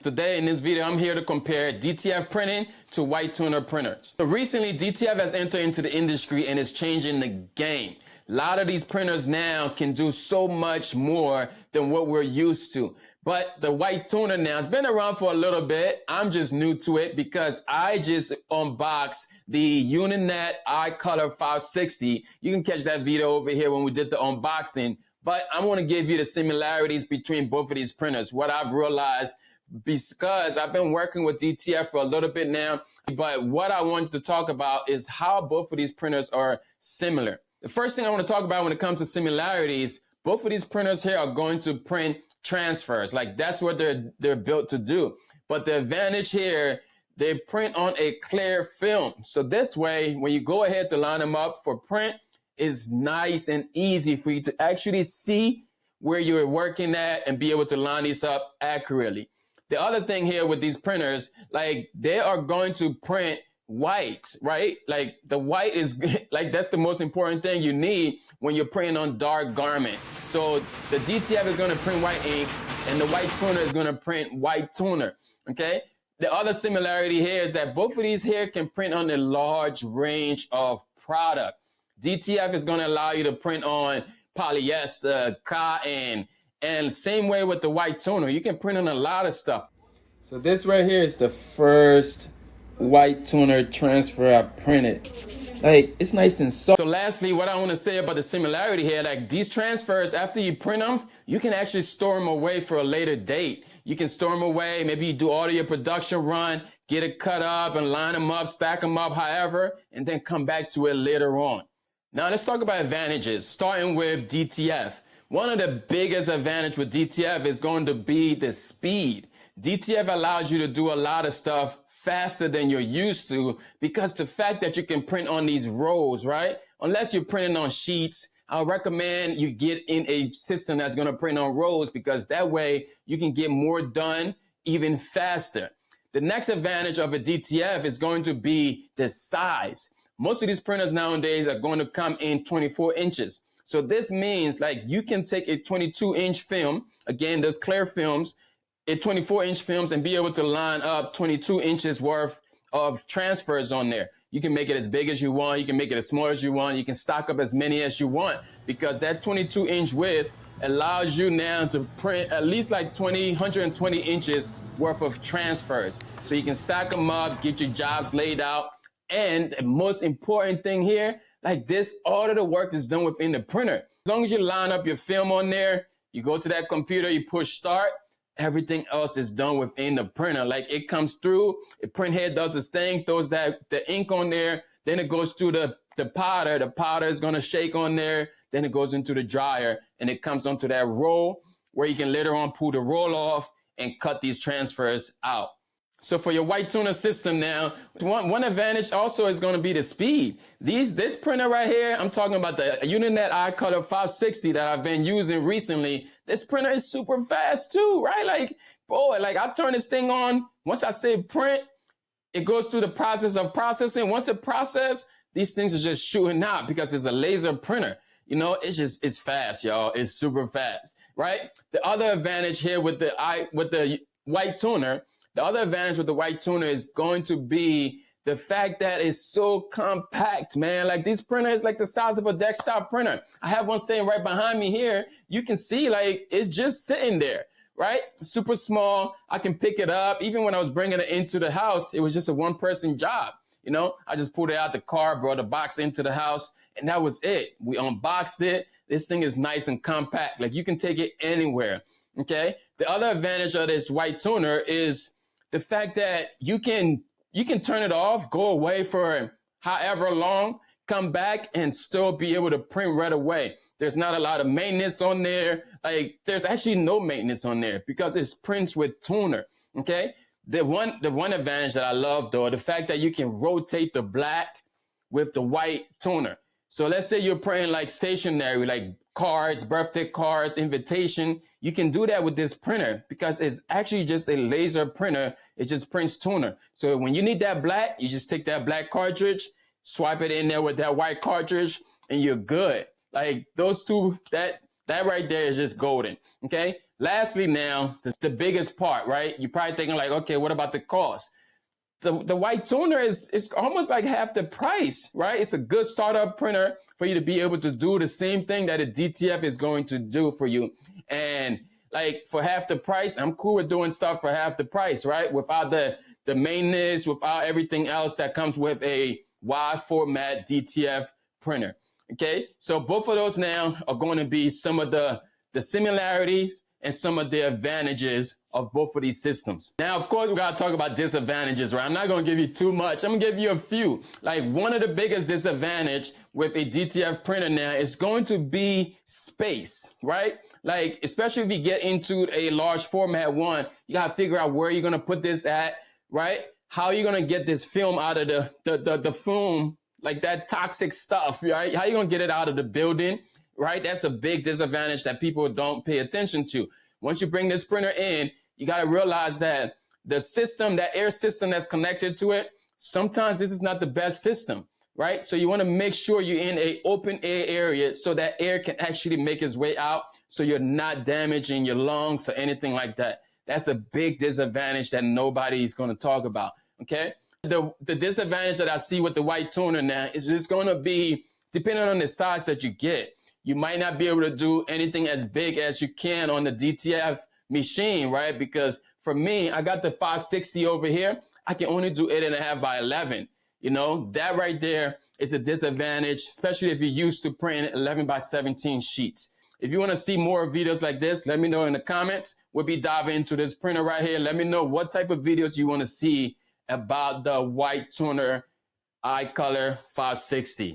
Today in this video, I'm here to compare DTF printing to white toner printers. So recently, DTF has entered into the industry and is changing the game. A lot of these printers now can do so much more than what we're used to. But the white toner now, it's been around for a little bit. I'm just new to it because I just unboxed the Uninet iColor 560. You can catch that video over here when we did the unboxing. But I want to give you the similarities between both of these printers. What I've realized, because I've been working with DTF for a little bit now, but what I want to talk about is how both of these printers are similar. The first thing I want to talk about when it comes to similarities, both of these printers here are going to print transfers. Like that's what they're built to do. But the advantage here, they print on a clear film. So this way, when you go ahead to line them up for print, it's nice and easy for you to actually see where you're working at and be able to line these up accurately. The other thing here with these printers, like they are going to print white, right? Like the white is like, that's the most important thing you need when you're printing on dark garment. So the DTF is going to print white ink and the white toner is going to print white toner. Okay. The other similarity here is that both of these here can print on a large range of product. DTF is going to allow you to print on polyester, cotton, and same way with the white toner. You can print on a lot of stuff. So this right here is the first white toner transfer I printed. Like, it's nice and soft. So lastly, what I want to say about the similarity here, like these transfers, after you print them, you can actually store them away for a later date. You can store them away. Maybe you do all of your production run, get it cut up and line them up, stack them up, however, and then come back to it later on. Now let's talk about advantages, starting with DTF. One of the biggest advantages with DTF is going to be the speed. DTF allows you to do a lot of stuff faster than you're used to because the fact that you can print on these rolls, right? Unless you're printing on sheets, I'll recommend you get in a system that's going to print on rolls because that way you can get more done even faster. The next advantage of a DTF is going to be the size. Most of these printers nowadays are going to come in 24 inches. So this means like you can take a 22-inch film, again, those clear films, a 24-inch films and be able to line up 22 inches worth of transfers on there. You can make it as big as you want. You can make it as small as you want. You can stock up as many as you want because that 22-inch width allows you now to print at least like 120 inches worth of transfers. So you can stack them up, get your jobs laid out. And the most important thing here, like this, all of the work is done within the printer. As long as you line up your film on there, you go to that computer, you push start, everything else is done within the printer. Like it comes through, the print head does its thing, throws the ink on there, then it goes through the powder. The powder is gonna shake on there, then it goes into the dryer and it comes onto that roll where you can later on pull the roll off and cut these transfers out. So for your white toner system now, one advantage also is going to be the speed. This printer right here, I'm talking about the Uninet iColor 560 that I've been using recently. This printer is super fast too, right? Like, boy, like I turn this thing on. Once I say print, it goes through the process of processing. Once it processes, these things are just shooting out because it's a laser printer. You know, it's fast, y'all. It's super fast, right? The other advantage here with the white toner, the other advantage with the white toner is going to be the fact that it's so compact, man. Like this printer is like the size of a desktop printer. I have one sitting right behind me here. You can see like it's just sitting there, right? Super small. I can pick it up. Even when I was bringing it into the house, it was just a one-person job. You know, I just pulled it out the car, brought the box into the house, and that was it. We unboxed it. This thing is nice and compact. Like you can take it anywhere, okay? The other advantage of this white toner is the fact that you can turn it off, go away for however long, come back and still be able to print right away. There's not a lot of maintenance on there. Like there's actually no maintenance on there because it prints with toner. Okay. The one advantage that I love though, the fact that you can rotate the black with the white toner. So let's say you're printing like stationery, like cards, birthday cards, invitation. You can do that with this printer because it's actually just a laser printer. It just prints toner. So when you need that black, you just take that black cartridge, swipe it in there with that white cartridge, and you're good. Like those two, that right there is just golden. Okay. Lastly, now, the biggest part, right? You're probably thinking like, okay, what about the cost? The white toner is almost like half the price, right? It's a good startup printer for you to be able to do the same thing that a DTF is going to do for you. And like for half the price, I'm cool with doing stuff for half the price, right? Without the maintenance, without everything else that comes with a wide format DTF printer. Okay, so both of those now are going to be some of the similarities and some of the advantages of both of these systems. Now, of course, we got to talk about disadvantages, right? I'm not going to give you too much. I'm going to give you a few. Like one of the biggest disadvantage with a DTF printer now is going to be space, right? Like, especially if you get into a large format one, you got to figure out where you're going to put this at, right? How are you going to get this film out of the foam, like that toxic stuff, right? How are you going to get it out of the building? Right? That's a big disadvantage that people don't pay attention to. Once you bring this printer in, you got to realize that the system, that air system that's connected to it, sometimes this is not the best system, right? So you want to make sure you're in an open air area so that air can actually make its way out so you're not damaging your lungs or anything like that. That's a big disadvantage that nobody's going to talk about, okay? The disadvantage that I see with the white toner now is it's going to be, depending on the size that you get, you might not be able to do anything as big as you can on the DTF machine, right? Because for me, I got the 560 over here. I can only do 8.5 by 11. You know, that right there is a disadvantage, especially if you're used to printing 11 by 17 sheets. If you want to see more videos like this, let me know in the comments. We'll be diving into this printer right here. Let me know what type of videos you want to see about the white toner iColor 560.